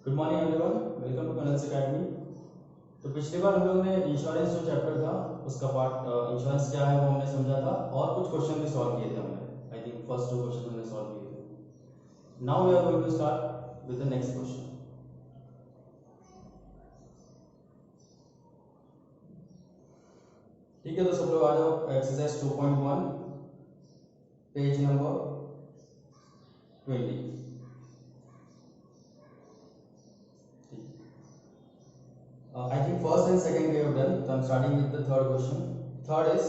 Good morning everyone, welcome to कनल्स academy. तो पिछली बार हम लोग ने इंश्योरेंस जो चैप्टर था उसका पार्ट इंश्योरेंस क्या है वो हमने समझा था और कुछ क्वेश्चन भी सॉल्व किए थे हमने। आई थिंक फर्स्ट 2 क्वेश्चन हमने सॉल्व किए थे। Now we are going to start with the next question. ठीक है, तो सब लोग आ जाओ exercise 2.1 page number 20। I think first and second we have done, so I'm starting with the third question. Third is,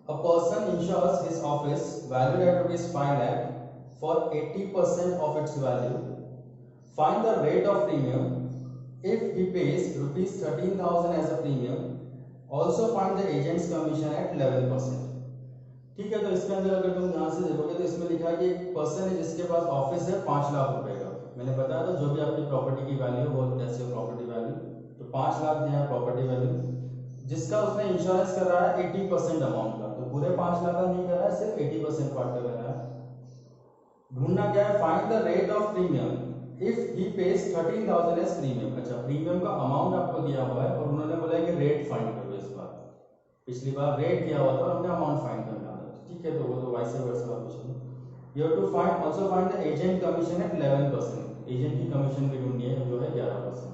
a person insures his office valued at rupees 5 lakh for 80% of its value. Find the rate of premium if he pays rupees 13,000 as a premium. Also find the agent's commission at 11%. ठीक है, तो इसके अंदर अगर तुम ध्यान से देखोगे तो इसमें लिखा है कि एक पर्सन है जिसके पास ऑफिस है 5 लाख रुपए का। मैंने बताया था जो भी आपकी प्रॉपर्टी की वैल्यू वो दैट्स योर प्रॉपर्टी वैल्यू। तो 5 लाख दिया है प्रॉपर्टी वैल्यू, जिसका उसने इंश्योरेंस करा है 80% अमाउंट का। तो पूरे 5 लाख का नहीं करा है, सिर्फ 80% पार्ट का करा है। ढूंढना क्या है, find the rate of premium if he pay 13,000 as premium. अच्छा, प्रीमियम का अमाउंट आपको दिया हुआ है और उन्होंने बोला है कि रेट फाइंड करो इस बार। पिछली बार रेट दिया हुआ था और हमने अमाउंट फाइंड करना था। ठीक है, तो वो तो वाइस वर्सा क्वेश्चन है। You have to find also find the agent commission at 11%। Agent की कमीशन भी ढूंढनी है जो है 11%।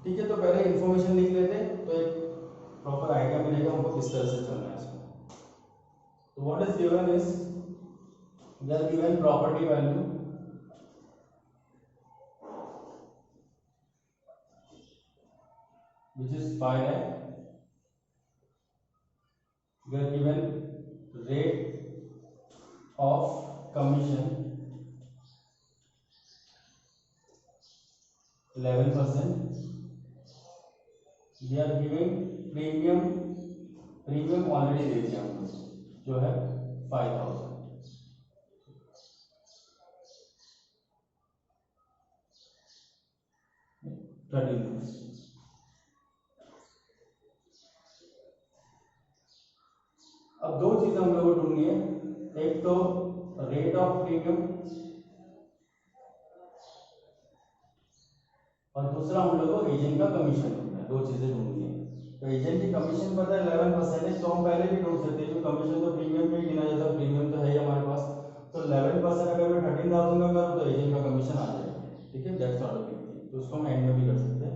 ठीक है, तो पहले इन्फॉर्मेशन लिख लेते तो एक प्रॉपर आइडिया मिलेगा हमको किस तरह से चलना है इसमें। तो what is given is, we are given property value which is 5 lakh. We are given rate of commission 11%. We are given premium already दे दिया हमको जो है 5,000। अब दो चीजें हम लोग को ढूंढनी है, एक तो रेट ऑफ प्रीमियम और दूसरा हम लोग को एजेंट का कमीशन ढूंढना है। दो चीजें ढूंढनी है। तो एजेंट की कमीशन पता है 11% तो हम पहले भी ढूंढ सकते हैं, कमीशन तो प्रीमियम में गिना जाता है, प्रीमियम तो है ही हमारे पास। तो 11% अगर मैं 13,000 का करूँ तो एजेंट का कमीशन आ जाएगा। ठीक है, that's not a big thing, तो उसको हम एंड में भी कर सकते हैं।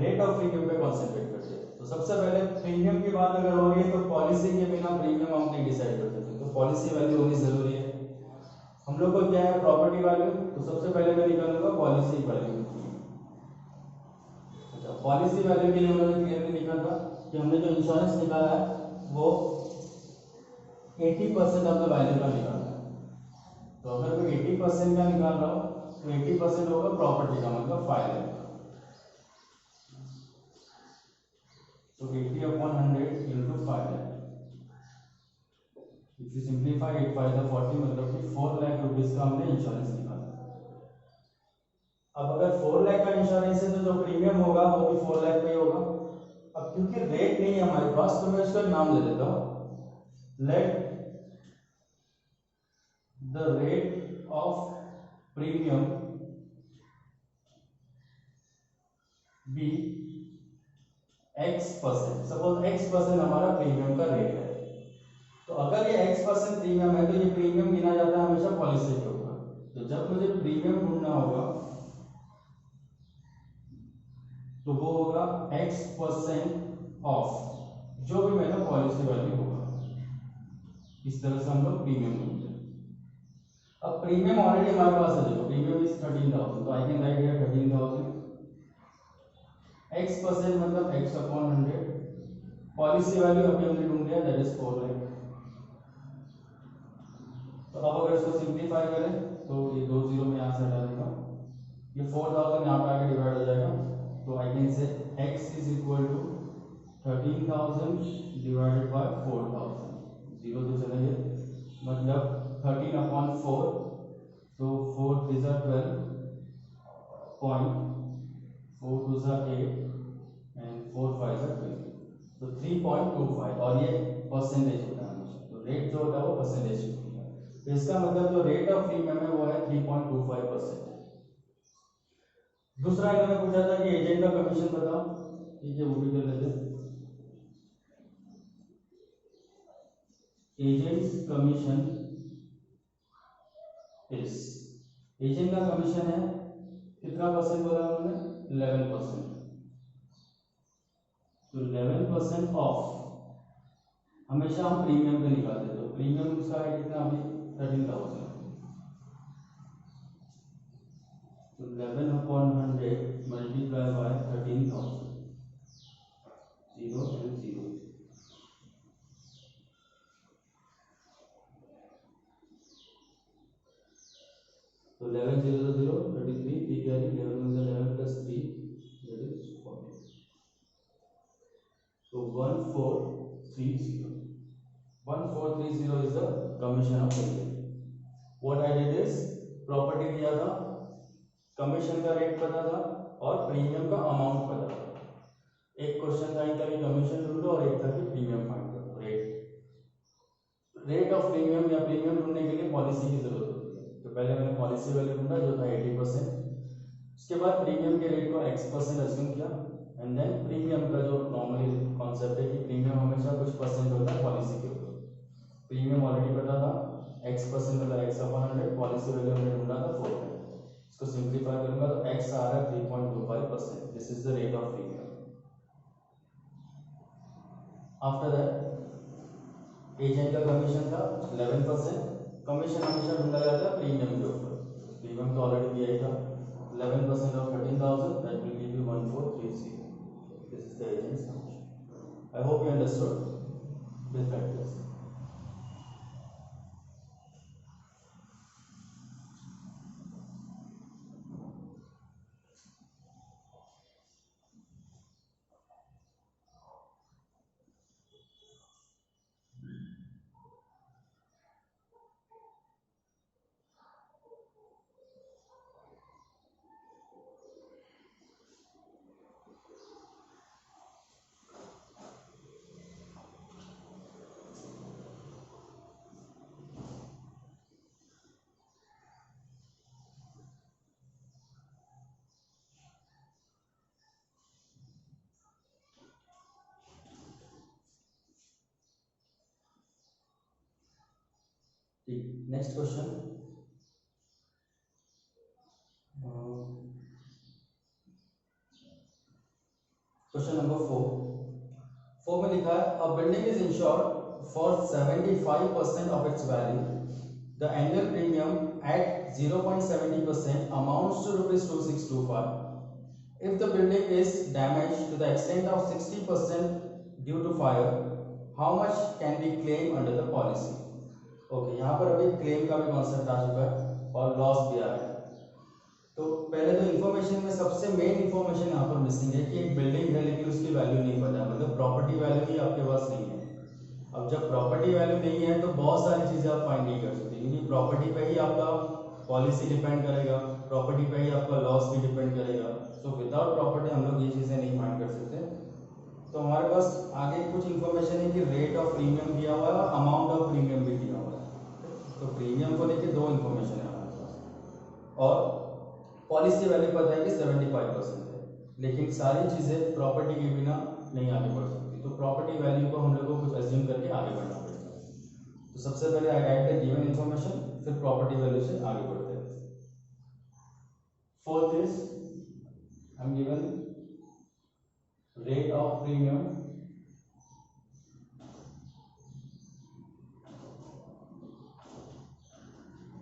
रेट ऑफ प्रीमियम पे कॉन्सेंट्रेट करते हैं। तो सबसे पहले प्रीमियम की बात अगर होगी तो पॉलिसी के बिना प्रीमियम हम नहीं डिसाइड कर सकते, तो पॉलिसी वैल्यू होनी जरूरी है। हम लोग को क्या है, प्रॉपर्टी वैल्यू, तो सबसे पहले मैं निकालूंगा पॉलिसी वैल्यू। अच्छा, पॉलिसी वैल्यू के लिए उन्होंने क्लियरली लिखा था कि हमने जो इंश्योरेंस निकाला है वो 80% ऑफ द वैल्यू का निकाला है। तो अगर मैं 80% का निकाल रहा हूँ तो 80% होगा प्रॉपर्टी का, मतलब 5 लाख। तो 80/100 into 5 lakh। If you simplify 8 5 40, मतलब कि 4 लाख रुपीस का हमने इंश्योरेंस निकाला। अब अगर 4 लाख का इंश्योरेंस है तो जो प्रीमियम होगा वो भी 4 लाख पे ही होगा। अब क्योंकि रेट नहीं है हमारे पास तो मैं इसका नाम दे देता हूँ, let the rate of premium be X%। Suppose X% हमारा प्रीमियम का रेट है। तो अगर ये X% प्रीमियम है तो ये प्रीमियम गिना जाता है हमेशा पॉलिसी के ऊपर। तो जब मुझे प्रीमियम ढूंढना होगा तो वो होगा X% ऑफ जो भी मेरा पॉलिसी वैल्यू होगा। इस तरह से हम लोग प्रीमियम ढूंढते हैं। अब प्रीमियम ऑलरेडी हमारे पास है, देखो प्रीमियम इज 13,000, तो I can right here 13,000। X% मतलब X/100। पॉलिसी वैल्यू अभी हमने ढूंढ लिया, दैट इज 4 लाख। तो अब अगर इसको सिंप्लीफाई करें तो ये 2 जीरो में यहाँ से हटा देगा, ये 4,000 यहाँ पे आके डिवाइड हो जाएगा। तो I can say x is equal to 13,000 divided by 4,000। Zero तो चला गया, मतलब 13/4। तो 4 3 12 पॉइंट, 4 2 8 एंड 4 5 12, तो 3.25। और ये परसेंटेज होता है हमेशा, तो रेट जो होता है वो परसेंटेज होता है। तो इसका मतलब जो रेट ऑफ प्रीमियम है वो है 3.25%। दूसरा इन्होंने पूछा था कि एजेंट का कमीशन बताओ, ठीक है वो भी कर लेते हैं। एजेंट्स कमीशन इज, एजेंट का कमीशन है कितना परसेंट बोला उन्होंने, 11%। तो 11% ऑफ, हमेशा हम प्रीमियम पे निकालते हैं, तो प्रीमियम उसका है कितना अभी 13,000, तो 11/100 मल्टीप्लाई बाय 13,000, 0 and 0, तो 11 0 0 33, 3 कैरी, 11 में 11 plus 3 that is 40, so 1430, 1430 is the commission of agent. What I did is property दिया था, कमीशन का रेट पता था और प्रीमियम का अमाउंट पता था। एक क्वेश्चन था इनका कि कमीशन ढूंढो और एक था कि प्रीमियम फाइंड करो। रेट ऑफ प्रीमियम या प्रीमियम ढूंढने के लिए पॉलिसी की जरूरत होती है, तो पहले मैंने पॉलिसी वैल्यू ढूंढा जो था 80%, उसके बाद प्रीमियम के रेट को x% अज्यूम किया, एंड देन प्रीमियम का जो नॉर्मली कॉन्सेप्ट है कि प्रीमियम हमेशा कुछ परसेंट होता है पॉलिसी के ऊपर, प्रीमियम ऑलरेडी पता था x% मतलब x/100, पॉलिसी वैल्यू हमने ढूंढा था 4, इसको सिंप्लीफाई करूंगा तो x आ रहा है 3.25%, this is the rate of premium. After that agent का कमीशन था 11%, कमीशन हमेशा ढूंढा जाता है प्रीमियम के ऊपर, प्रीमियम तो ऑलरेडी दिया ही था, 11% of 13,000 that will give you 1430, this is the agent's commission. I hope you understood, please practice. Next question, question number 4 में लिखा है a building is insured for 75% of its value, the annual premium at 0.70% amounts to ₹2625। If the building is damage to the extent of 60% due to fire, how much can be claim under the policy. Okay, यहाँ पर अभी claim का भी concept आ चुका है और loss भी आ रहा है। तो पहले तो इन्फॉर्मेशन में सबसे मेन इन्फॉर्मेशन यहाँ पर मिसिंग है कि एक बिल्डिंग है लेकिन उसकी वैल्यू नहीं पता, मतलब प्रॉपर्टी वैल्यू ही आपके पास नहीं है। अब जब प्रॉपर्टी वैल्यू नहीं है तो बहुत सारी चीज़ें आप फाइंड नहीं कर सकते, क्योंकि प्रॉपर्टी पे ही आपका पॉलिसी डिपेंड करेगा, प्रॉपर्टी पे ही आपका लॉस भी डिपेंड करेगा। सो विदाउट प्रॉपर्टी हम लोग ये चीज़ें नहीं फाइंड कर सकते। तो हमारे पास आगे कुछ इन्फॉर्मेशन है कि रेट ऑफ प्रीमियम दिया हुआ है और अमाउंट ऑफ प्रीमियम भी दिया हुआ है। तो प्रीमियम को लेकर दो इन्फॉर्मेशन है हमारे पास, और पॉलिसी वैल्यू पता है कि 75% है, लेकिन सारी चीज़ें प्रॉपर्टी के बिना नहीं आगे बढ़ सकती। तो प्रॉपर्टी वैल्यू को हम लोग को कुछ अज्यूम करके आगे बढ़ना पड़ेगा। तो सबसे पहले आई राइट द गिवन इन्फॉर्मेशन, फिर प्रॉपर्टी वैल्यू से आगे बढ़ते हैं। Fourth is I am given rate of premium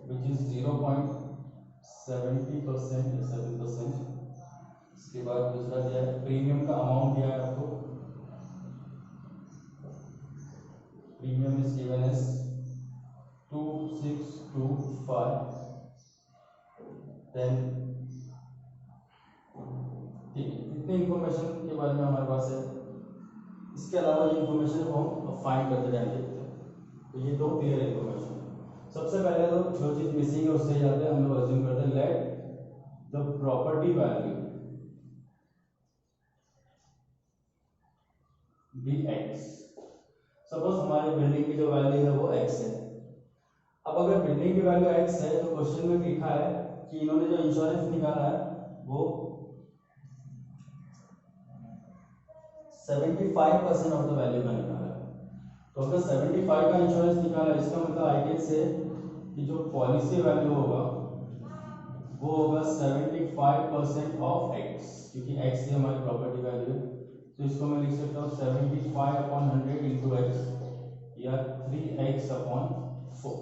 which is 0.70% या 7%। इसके बाद दूसरा दिया है प्रीमियम का अमाउंट दिया है आपको, premium is given as 2625। Then ठीक है, इतनी इंफॉर्मेशन के बारे में हमारे पास है। इसके अलावा ये इंफॉर्मेशन को हम फाइंड करते टाइम देखते हैं। तो ये दो क्लियर इंफॉर्मेशन है। सबसे पहले तो जो चीज मिसिंग है उससे जाते हैं, हम लोग अज्यूम करते हैं let the property value be x. Suppose हमारी बिल्डिंग की जो वैल्यू है वो एक्स है। अब अगर बिल्डिंग की वैल्यू एक्स है तो क्वेश्चन में लिखा है कि इन्होंने जो इंश्योरेंस निकाला है वो 75% ऑफ द वैल्यू का निकाला है। तो अगर 75 का इंश्योरेंस निकाला, इसका मतलब आई कैन से कि जो पॉलिसी वैल्यू होगा वो होगा 75% ऑफ एक्स, क्योंकि एक्स ही हमारी प्रॉपर्टी वैल्यू है। तो इसको मैं लिख सकता हूँ 75/100 इंटू एक्स या 3x/4,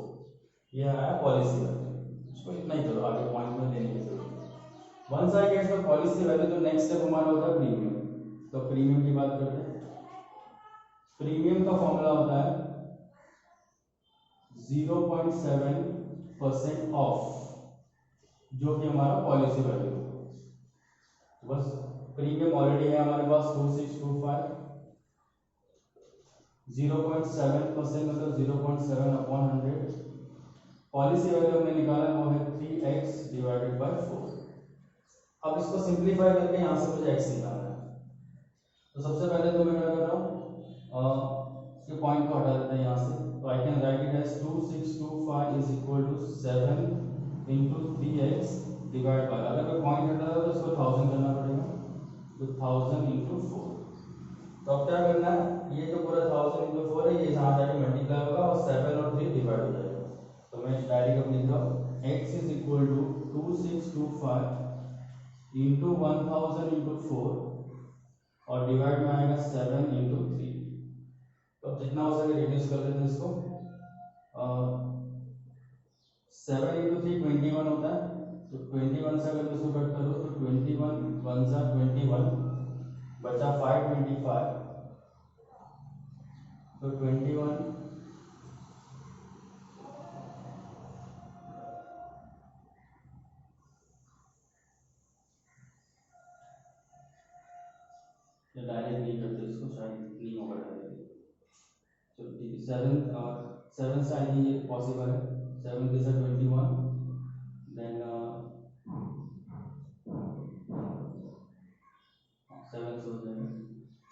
ये आया पॉलिसी वैल्यू। इसको इतना ही करो, आगे पॉइंट में लेने की जरूरत। Once I get the policy value, तो नेक्स्ट स्टेप हमारा होता है प्रीमियम। तो प्रीमियम की बात करते हैं। प्रीमियम का फॉर्मूला होता है 0.7% ऑफ जो कि हमारा पॉलिसी वैल्यू है। तो बस प्रीमियम ऑलरेडी है हमारे पास 2625, 0.7% मतलब 0.7/100। पॉलिसी वैल्यू हमने निकाला वो है 3x/4। अब इसको सिंप्लीफाई करके यहाँ से मुझे x निकालना है। तो सबसे पहले तो मैं क्या कर रहा हूँ, इसके पॉइंट को हटा देते हैं यहाँ से। तो I can write it as 2625 is equal to 7 into 3x divide by, अगर मैं पॉइंट हटा रहा तो इसको 1000 करना पड़ेगा, तो 1000 इंटू 4। तो अब क्या करना है, ये जो पूरा 1000 इंटू 4 है, ये यहाँ जाके मल्टीप्लाई होगा और 7 और 3 डिवाइड हो जाएगा। तो मैं डायरेक्ट अब लिख रहा हूँ x is equal to 2625 into 1000 into 4 और डिवाइड में आएगा 7 इंटू 3। तो अब जितना हो सके रिड्यूस कर देते हैं इसको। 7 इंटू 3 21 होता है, तो 21 से अगर इसको कट करो तो 21 1 सा 21 बचा 525, तो 21 डायरेक्ट नहीं करते इसको, शायद नहीं होगा डायरेक्ट। तो 7 से आई थिंक ये पॉसिबल है। 7 के साथ 21, देन 7 से हो जाएगा,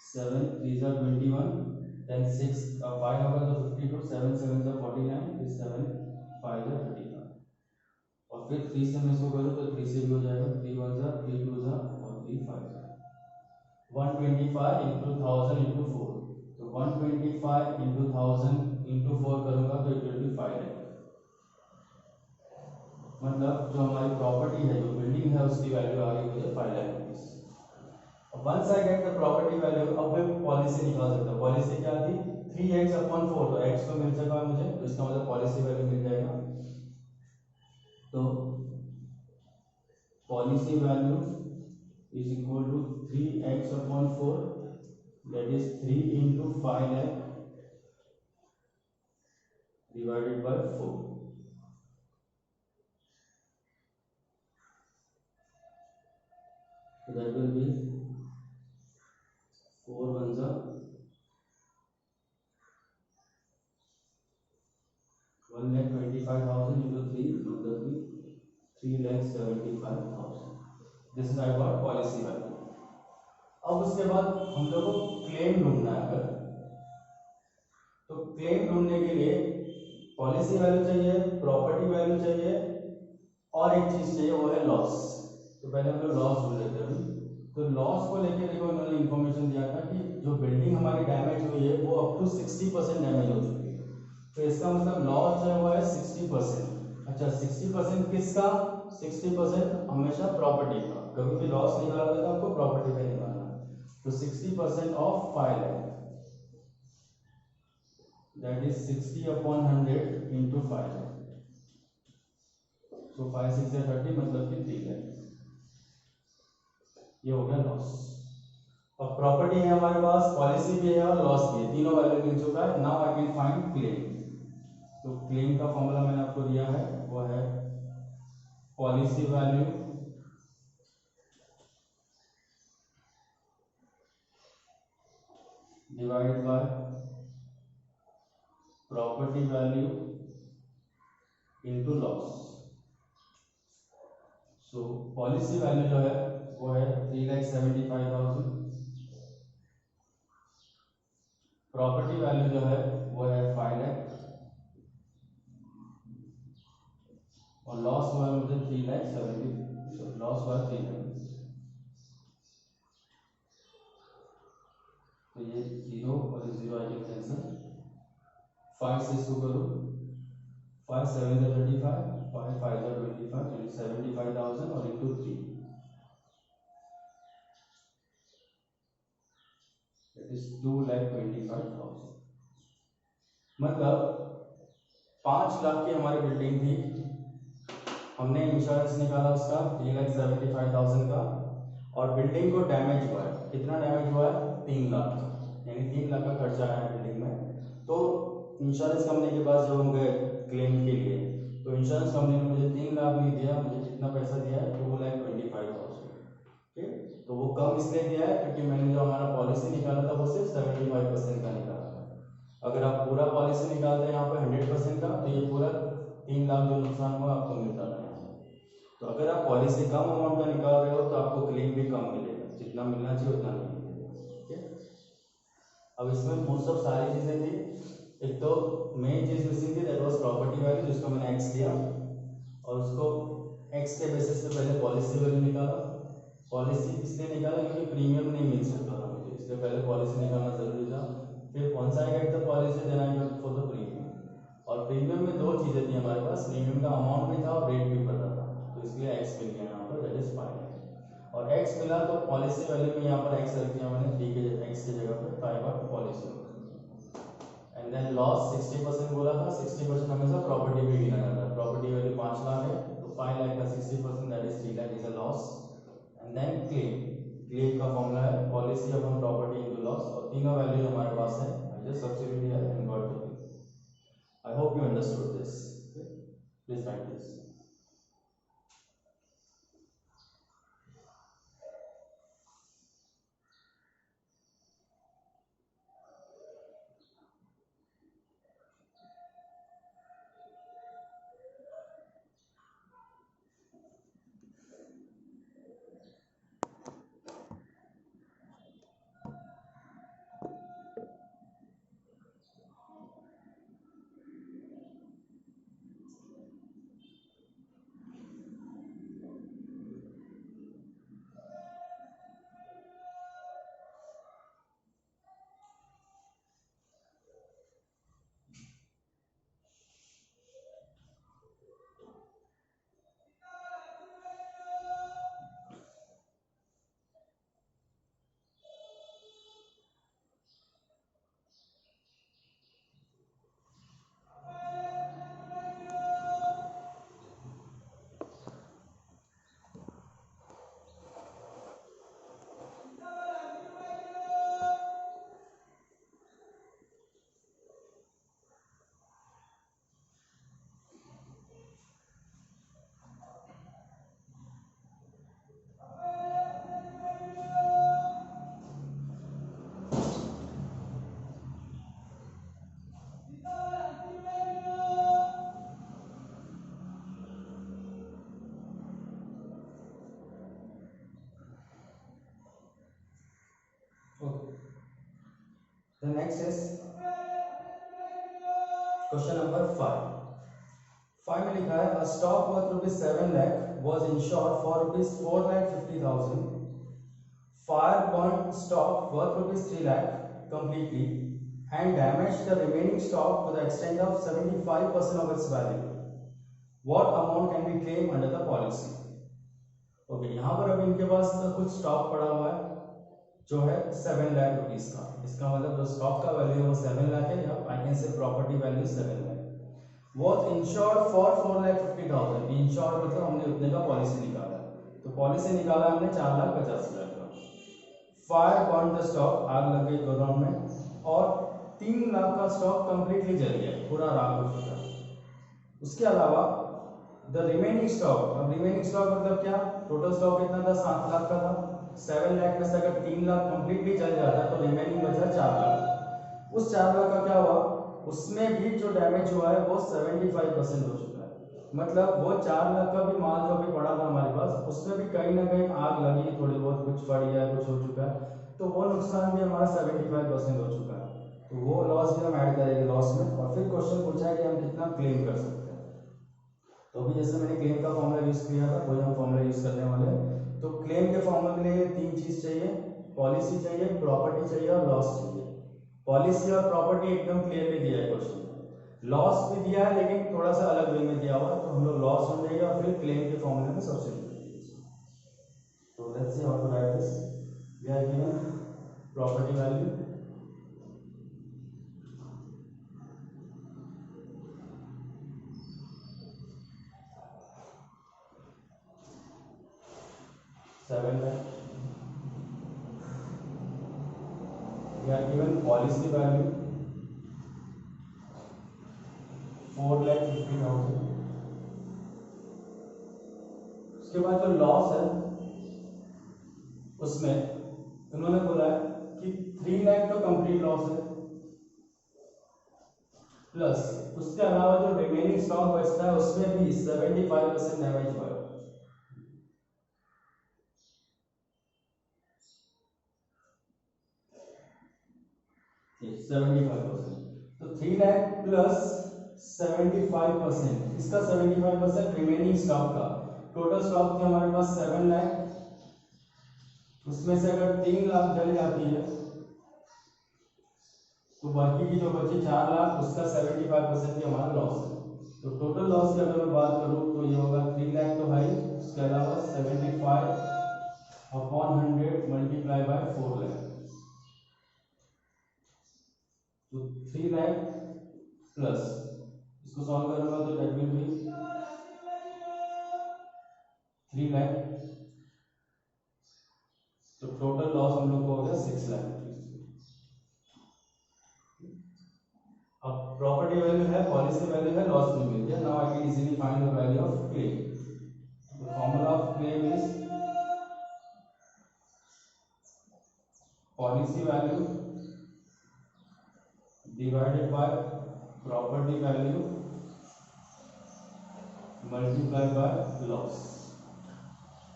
7 3 सा 21, देन 6 5 होगा तो 52, 7 7 सा 49, फिर 7 5 सा 35, और फिर 3 से मैं इसको करूँ तो 3 से भी हो जाएगा, 3 1 सा 3 2 सा और 3 5 सा। 125 इंटू 1000 इंटू 4, तो 125 इंटू 1000 इंटू 4 करूंगा तो इट विल बी 5 लाख। मतलब जो हमारी प्रॉपर्टी है, जो बिल्डिंग है, उसकी वैल्यू आ गई मुझे 5 lakh rupees. Once I get the property value, अब मैं पॉलिसी निकाल सकता हूँ। पॉलिसी क्या थी, 3x/4, तो x तो मिल चुका है मुझे, तो इसका मतलब पॉलिसी वैल्यू मिल जाएगा। तो policy value is equal to 3x/4, that is 3 into 5 lakh divided by 4. So that will be 4 1 जा 1,25,000 into 3 मतलब कि 3,75,000. This is I got policy value. अब उसके बाद हम लोग को क्लेम ढूंढना है। अगर तो क्लेम ढूंढने के लिए पॉलिसी वैल्यू चाहिए, प्रॉपर्टी वैल्यू चाहिए, और एक चीज चाहिए वो है लॉस। तो पहले हम लोग लॉस ढूंढ लेते हैं अभी। तो लॉस को लेके देखो, उन्होंने इन्फॉर्मेशन दिया था कि जो बिल्डिंग हमारी डैमेज हुई है वो अप टू 60% डैमेज हो चुकी है। तो इसका मतलब लॉस जो है वो है 60%। अच्छा, 60% किसका? 60% हमेशा प्रॉपर्टी का। कभी भी लॉस निकाला था तो आपको प्रॉपर्टी पे निकालना है। तो 60% of 5 lakh, that is 60/100 into 5 lakh. तो 5 6 30 मतलब कि 3 लाख। ये हो गया लॉस। अब प्रॉपर्टी है हमारे पास, पॉलिसी भी है और लॉस भी है, तीनों वैल्यू मिल चुका है। Now I can find claim. तो क्लेम का फॉर्मूला मैंने आपको दिया है, वो है policy value divided by property value into loss. So policy value जो है वो है 3,75,000, प्रॉपर्टी वैल्यू जो है वो है 5 लाख, और लॉस हुआ है मुझे 3,70,000, लॉस हुआ 3 लाख। 0 और 0 आई कैन कैंसिल, 5 से इसको करो, 5 7 35, 5 5 25 यानी 75,000 और इंटू 3 इट इज 2,25,000। मतलब 5 लाख की हमारी बिल्डिंग थी, हमने इंश्योरेंस निकाला उसका 3,75,000 का, और बिल्डिंग को डैमेज हुआ है, कितना डैमेज हुआ है 3 लाख का, यानी 3 लाख का खर्चा आया है बिल्डिंग में। तो इंश्योरेंस कंपनी के पास जब हम गए क्लेम के लिए, तो इंश्योरेंस कंपनी ने मुझे 3 लाख नहीं दिया, मुझे कितना पैसा दिया है 2,25,000। ठीक, तो वो कम इसलिए दिया है क्योंकि मैंने जो हमारा पॉलिसी निकाला था वो सिर्फ 75% का निकाला था। अगर आप पूरा पॉलिसी निकालते हैं यहाँ पे 100% का, तो ये पूरा 3 लाख जो नुकसान हुआ आपको मिलता था। तो अगर आप पॉलिसी कम अमाउंट का निकाल रहे हो तो आपको क्लेम भी कम मिलेगा, जितना मिलना चाहिए उतना नहीं मिलेगा। ठीक है, अब इसमें मोस्ट ऑफ सारी चीज़ें थी। एक तो मेन चीज़ मिसिंग थी, दैट वाज प्रॉपर्टी वैल्यू, जिसको मैंने एक्स लिया और उसको एक्स के बेसिस पे पहले पॉलिसी वैल्यू निकाला। पॉलिसी इसलिए निकाला क्योंकि प्रीमियम नहीं मिल सकता था मुझे, इसलिए पहले पॉलिसी निकालना जरूरी था। फिर कौन सा get the policy, then I get for the premium. और प्रीमियम में दो चीज़ें थी हमारे पास, प्रीमियम का अमाउंट भी था और रेट भी पता था, तो इसलिए एक्स मिल गया यहाँ पर, दैट इज फाइनल। और एक्स मिला तो पॉलिसी वैल्यू में यहाँ पर एक्स रख दिया मैंने, थ्री के एक्स की जगह पे, तो I got policy. And then loss 60% बोला था, 60% हमेशा प्रॉपर्टी पे गिना जाता है। प्रॉपर्टी वैल्यू 5 लाख है, तो 5 लाख का 60% that is 3 lakh is a loss. And then claim का फॉर्मूला है policy upon property into loss, और तीनों वैल्यू हमारे पास है, I just substitute here and got the claim. I hope you understood this, please write this. Okay. The next is question number 5. 5 में लिखा है a stock worth rupees 7 lakh was insured for rupees 4,50,000. Fire burned stock worth rupees 3 lakh completely and damaged the remaining stock to the extent of 75% of its value. What amount can be claimed under the policy? Okay, यहाँ पर अभी इनके पास कुछ stock पड़ा हुआ है जो है 7 लाख रुपीस का। इसका मतलब जो स्टॉक का वैल्यू है वो 7 लाख है, या आई कैन से property value 7 lakh. Was insured for 4,50,000। Insured मतलब हमने उतने का पॉलिसी निकाला, तो पॉलिसी निकाला हमने 4,50,000 का। फायर बर्न द स्टॉक, आग लग गई गोदाम में, और 3 लाख का स्टॉक कंप्लीटली जल गया, पूरा राख हो चुका। उसके अलावा द रिमेनिंग स्टॉक, अब रिमेनिंग स्टॉक मतलब क्या, टोटल स्टॉक कितना था 7 लाख का था, 7 लाख में से अगर 3 लाख कंप्लीटली चल जाता तो रिमेनिंग बचा 4 लाख। उस 4 लाख का क्या हुआ, उसमें भी जो डैमेज हुआ है वो 75% हो चुका है। मतलब वो 4 लाख का भी माल जो अभी पड़ा था हमारे पास, उसमें भी कहीं ना कहीं आग लगी, थोड़ी बहुत कुछ फट गया, कुछ हो चुका है, तो वो नुकसान भी हमारा 75% हो चुका है। तो वो लॉस भी हम ऐड करेंगे लॉस में। और फिर क्वेश्चन पूछा है कि हम कितना क्लेम कर सकते हैं। तो अभी जैसे मैंने क्लेम का फॉर्मूला यूज किया था, वही हम फॉर्मूला यूज करने वाले हैं। तो क्लेम के फॉर्मूला के लिए 3 चीज चाहिए, पॉलिसी चाहिए, प्रॉपर्टी चाहिए और लॉस चाहिए। पॉलिसी और प्रॉपर्टी एकदम क्लियरली दिया है क्वेश्चन, लॉस भी दिया है लेकिन थोड़ा सा अलग वे में दिया हुआ है, तो हम लोग लॉस समझेंगे और फिर क्लेम के फॉर्मूले में सब्स्टिट्यूट करेंगे। तो let's see how to write this. We are given property value $7 lakh, we are given policy value 4,50,000। उसके बाद जो लॉस है उसमें उन्होंने बोला है कि 3 लाख तो कंप्लीट लॉस है, प्लस उसके अलावा जो रिमेनिंग स्टॉक बचता है उसमें भी 75% डैमेज हुआ है। 75%, तो 3 लाख प्लस 75%, इसका 75% रिमेनिंग स्टॉक का। टोटल स्टॉक थे हमारे पास 7 लाख, उसमें से अगर 3 लाख जल जाती है तो बाकी की जो बची 4 लाख, उसका 75% ही हमारा लॉस है। तो टोटल लॉस की अगर मैं बात करूं तो ये होगा 3 लाख तो है, उसके अलावा 75 अपॉन 100 मल्टीप्लाई बाय 4 लाख, तो 3 लाख प्लस इसको सॉल्व करूंगा तो दैट विल बी 3 लाख, तो टोटल लॉस हम लोग को हो गया 6 लाख। अब प्रॉपर्टी वैल्यू है, पॉलिसी वैल्यू है, लॉस भी मिल गया। Now I can easily find the value of claim. The formula of claim is policy value divided by property value multiply by loss.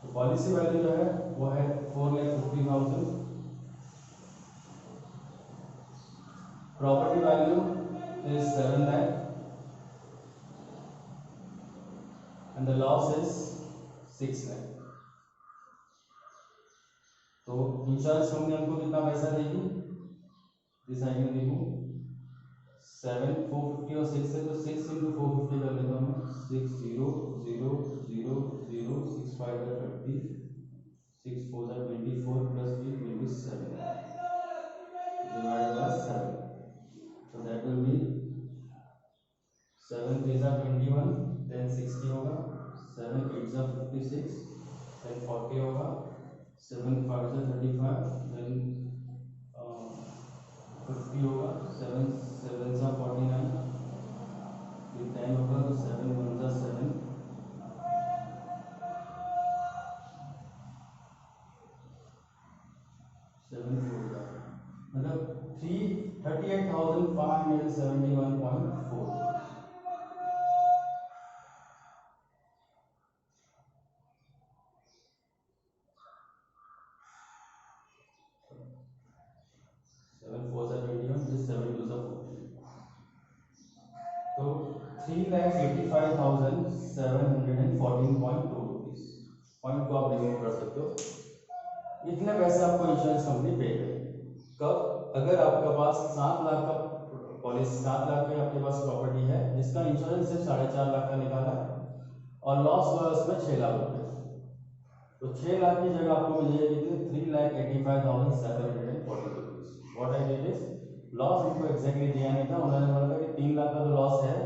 तो पॉलिसी वैल्यू जो है वो है 4,50,000, property value is 7 lakh and the loss is 6 lakh। तो insurance company हमको कितना पैसा देगी, दिस आई कैन रिमूव 7 450 और 6 है तो 6 into 450 कर लेता हूँ मैं, 6 0 0 0 0 6 5 है 30 6 4 है 24 plus 3 will be 7 divided by 7, so that will be 7 3 are 21, then 60 होगा, 7 8 are 56, then 40 होगा, 7 5 are 35, then 50 होगा, 7 7 are 49, फिर 10 होगा तो 7 1 are 7, 7 4 are मतलब 38,571.4। 7 4 are 21, just 7 2 are 40, तो 3,85,714.2 रुपीज। पॉइंट को आप रिमूव कर सकते हो। इतने पैसे आपको इंश्योरेंस कंपनी पे करेगी। कब? अगर आपके पास 7 लाख का पॉलिसी, 7 लाख की आपके पास प्रॉपर्टी है जिसका इंश्योरेंस सिर्फ 4.5 लाख का निकाला है और लॉस हुआ उसमें 6 लाख रुपए, तो 6 लाख की जगह आपको मिलेगी कितनी, 3,85,740 rupees. What I did is, loss उनको एग्जैक्टली दिया नहीं था, उन्होंने बोला था कि 3 लाख का तो लॉस है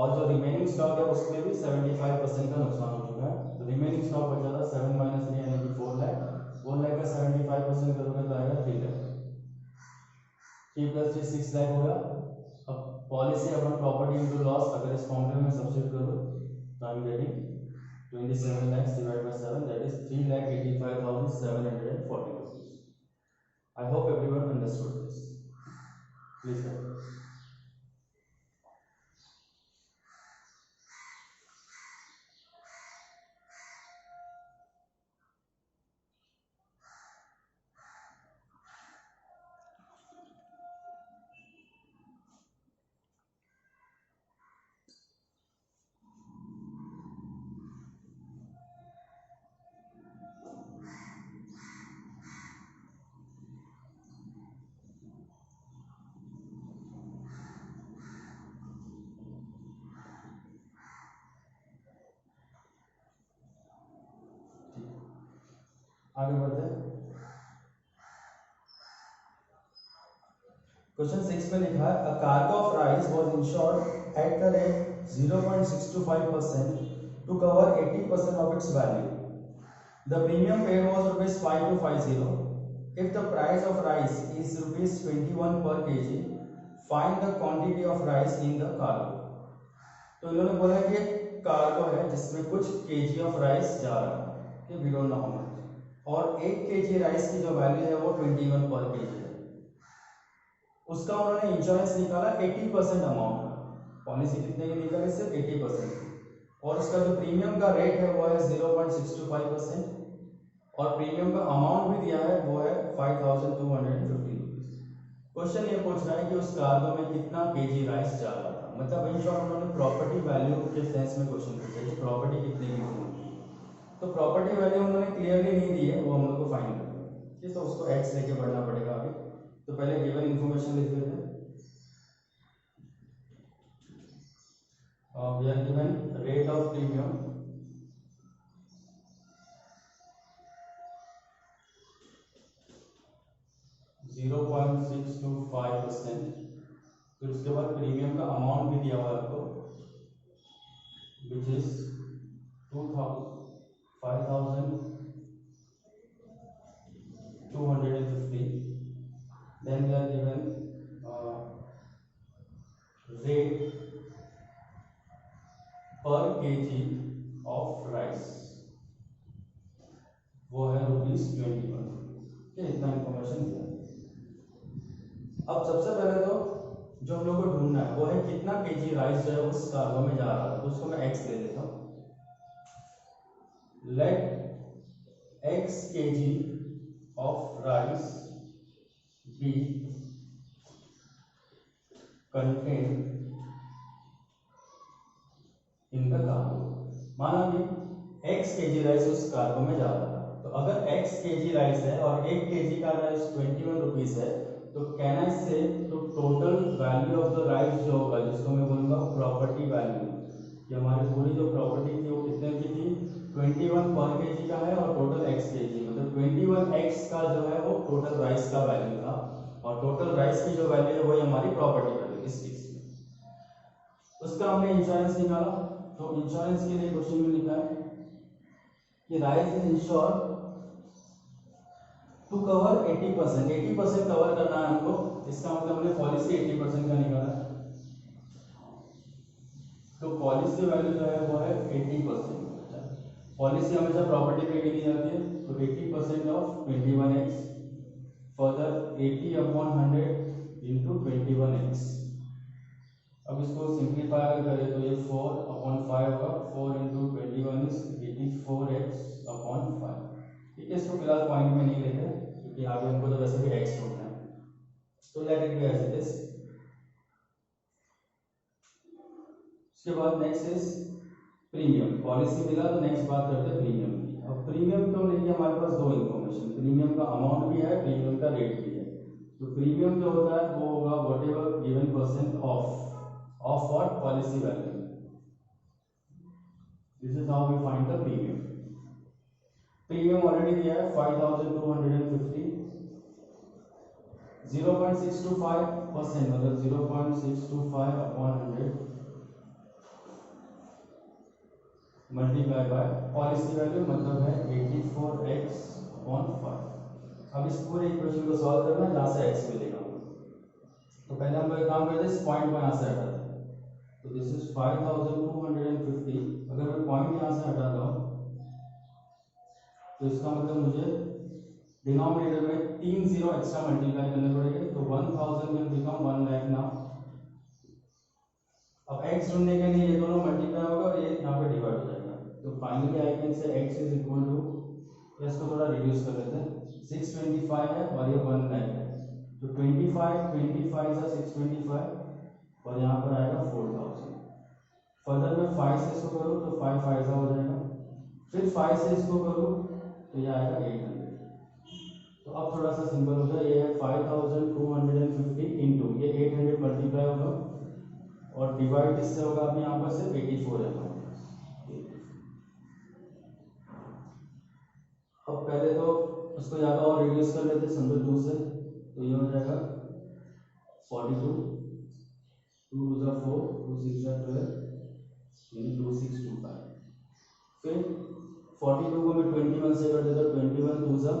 और जो रिमेनिंग स्टॉक है उसमें भी 75% का नुकसान हो चुका है, तो रिमेनिंग स्टॉक बचा था 7 - 3 यानी कि 4 लाख। 4 लाख का 75% करोगे तो आएगा 3 लाख, 3 + 3 6 लाख होगा। अब policy upon property into loss अगर इस फॉर्मूले में सब्स्टिट्यूट करो तो I am getting 27 lakhs divided by 7, that is 3,85,740 rupees. I hope everyone understood this. Please go. आगे बढ़ते हैं। क्वेश्चन 6 में लिखा है a cargo of rice was insured at the rate 0.625% to cover 80% of its value. The premium paid was rupees 5250. If the price of rice is rupees 21 per kg, find the quantity of rice in the cargo. तो इन्होंने बोला कि cargo है जिसमें कुछ KG of rice जा रहा है कि we don't know how much, और 1 केजी राइस की जो वैल्यू है वो 21 पर केजी है। उसका उन्होंने इंश्योरेंस निकाला 80% अमाउंट का। पॉलिसी कितने की निकाली? सिर्फ 80%, और उसका जो प्रीमियम का रेट है वो है 0.625%, और प्रीमियम का अमाउंट भी दिया है वो है 5250 रुपीज। क्वेश्चन ये पूछ रहा है कि उस कार्गो में कितना केजी राइस जा रहा था, मतलब इन शॉर्ट उन्होंने प्रॉपर्टी वैल्यू के सेंस में क्वेश्चन पूछा है कि प्रॉपर्टी कितने की होगी। तो प्रॉपर्टी वैल्यू उन्होंने क्लियरली नहीं दी है, वो हम लोग को फाइंड करना है, ठीक है। तो उसको एक्स लेके बढ़ना पड़ेगा आगे। तो पहले गिवन इन्फॉर्मेशन लिख देते हैं। We are given rate of premium (0.625%), फिर उसके बाद प्रीमियम का अमाउंट भी दिया हुआ है आपको which is 5250. Then we are given rate per kg of rice, वो है ₹21। इतना इंफॉर्मेशन दिया। अब सबसे पहले तो जो हम लोग को ढूंढना है वो है कितना केजी राइस जो है उस कार्गो में जा रहा है, तो उसको मैं एक्स ले लेता हूँ। Let x kg of rice be contained in the cargo। माना कि x kg राइस उस कार्गो में जा रहा है, तो अगर x kg राइस है और 1 kg का राइस 21 रुपीज है, तो कैन आई से तो total value of the rice जो होगा, जिसको मैं बोलूंगा प्रॉपर्टी वैल्यू, कि हमारी पूरी जो प्रॉपर्टी थी वो कितने की थी? 21 पर केजी का है, और टोटल x केजी, मतलब 21x का जो है वो टोटल राइस का वैल्यू था, और टोटल राइस की जो वैल्यू है वही हमारी प्रॉपर्टी वैल्यू इस केस में। उसका हमने इंश्योरेंस निकाला, तो इंश्योरेंस के लिए क्वेश्चन में लिखा है कि rice is insured to cover 80%। 80% cover करना है हमको, इसका मतलब हमने पॉलिसी 80% का निकाला है, तो पॉलिसी वैल्यू जो है वो है 80%। पॉलिसी हमेशा प्रॉपर्टी पे दी जाती है, तो 80% of 21x, further 80/100 into 21x। अब इसको सिंप्लीफाई करें तो ये 4/5 होगा, 4 इंटू 21 इज 84x/5। ठीक है, इसको फिलहाल पॉइंट में नहीं लेते क्योंकि आगे हमको तो वैसे भी x ढूंढना है, तो let it be as it is. उसके बाद नेक्स्ट इज प्रीमियम। पॉलिसी मिला तो नेक्स्ट बात करते हैं प्रीमियम की। अब प्रीमियम को लेके हमारे पास दो इन्फॉर्मेशन, प्रीमियम का अमाउंट भी है, प्रीमियम का रेट भी है। तो प्रीमियम जो होता है वो होगा whatever given percent of what? Policy value. This is how we find the premium. Premium already दिया है 5250, 0.625%, मतलब 0.625/100 मल्टीप्लाई बाय पॉलिसी वैल्यू, मतलब है 84x/5। अब इस पूरे इक्वेशन को सॉल्व करना है जहां से x मिलेगा। तो पहले हम लोग एक काम करते हैं, इस पॉइंट को यहां से हटाते हैं। तो दिस इज 5250। अगर मैं पॉइंट यहां से हटाता हूं तो इसका मतलब मुझे डिनोमिनेटर में 3 जीरो एक्स्ट्रा मल्टीप्लाई करने पड़ेंगे, तो 1000 विल बिकम 1 लाख नाउ। अब x ढूंढने के लिए ये दोनों मल्टीप्लाई होगा और ये यहाँ पे डिवाइड हो जाएगा, तो finally I can say x is equal to, इसको थोड़ा रिड्यूस कर लेते हैं, 625 है और ये 1 लाख है, तो 25 से 625 और यहाँ पर आएगा 4000। फर्दर मैं 5 से इसको करूँ तो 5 5 हो जाएगा, फिर 5 से इसको करूँ तो ये आएगा 800। तो अब थोड़ा सा सिंपल हो गया, ये है 5250 इंटू ये 800 मल्टीप्लाई होगा और डिवाइड इससे होगा, अभी यहाँ पर सिर्फ 84 है। अब पहले तो उसको यहाँ पर और रिड्यूस कर लेते, समझो 2 से, तो ये हो जाएगा 42, 2 2 4, 2 6 12, यानी 2625। फिर 42 को मैं 21 से कर देता हूँ, 21 2 सा,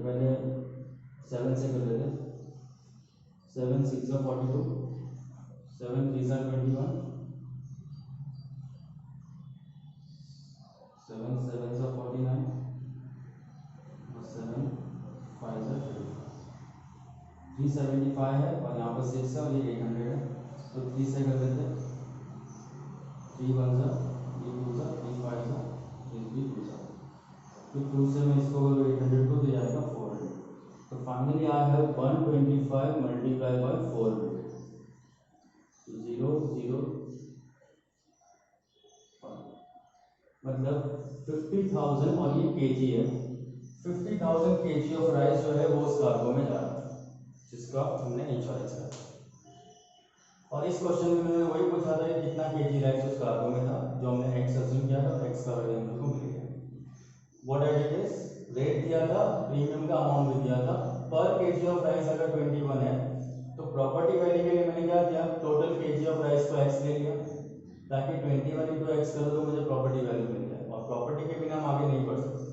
पहले 7 से कर लेते, 7 6 सा 42, 7 3 सा 21, 7 7 सा 49 और 7 5 सा 375 है, और यहाँ पर 6 है और ये 800 है, तो 3 से कर देते, 3 1 सा, 3 2 सा, 3 5 सा, 3 3 2 सा, फिर 2 से मैं इसको 800 को, तो जाएगा 400। तो finally I have 125 multiply by 400, 0 0 मतलब 50,000, और ये केजी है, 50,000 केजी ऑफ राइस जो है वो उस कार्गो में जा रहा है जिसका हमने इंश्योरेंस किया। और इस क्वेश्चन में मैंने वही पूछा था कि कितना केजी राइस उस कार्गो में था, जो हमने एक्स अज्यूम किया था, एक्स का वैल्यू हम लोग को मिल गया। What I did is, rate दिया था, प्रीमियम का अमाउंट भी दिया था, पर केजी ऑफ राइस अगर 21 है, तो प्रॉपर्टी वैल्यू के लिए मैंने क्या किया, टोटल केजी ऑफ राइस को एक्स ले लिया, ताकि 21 इंटू एक्स करो तो मुझे प्रॉपर्टी वैल्यू मिल जाए, और प्रॉपर्टी के बिना हम आगे नहीं बढ़ सकते।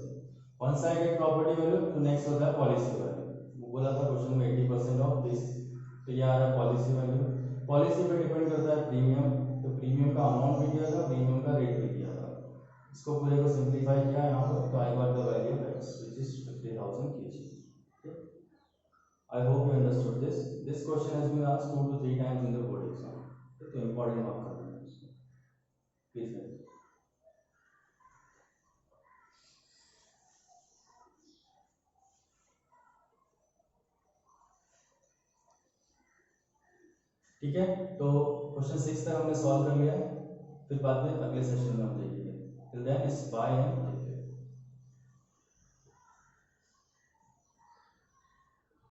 Once I get property value, तो नेक्स्ट होता है पॉलिसी वैल्यू। वो बोला था क्वेश्चन में 80% ऑफ दिस, तो ये आ रहा है पॉलिसी वैल्यू। पॉलिसी पे डिपेंड करता है प्रीमियम, तो प्रीमियम का अमाउंट भी दिया था, प्रीमियम का रेट भी दिया था। इसको पूरे को सिंप्लीफाई किया यहाँ पर, तो I got the value of x which is 50,000 kg. I hope you understood this. This question has been asked 2 to 3 times in the board exam. तो important mark करना है इसको, please guys. ठीक है, तो क्वेश्चन 6 तक हमने सॉल्व कर लिया है, फिर बाद में अगले सेशन में हम देखेंगे। Till then it's bye and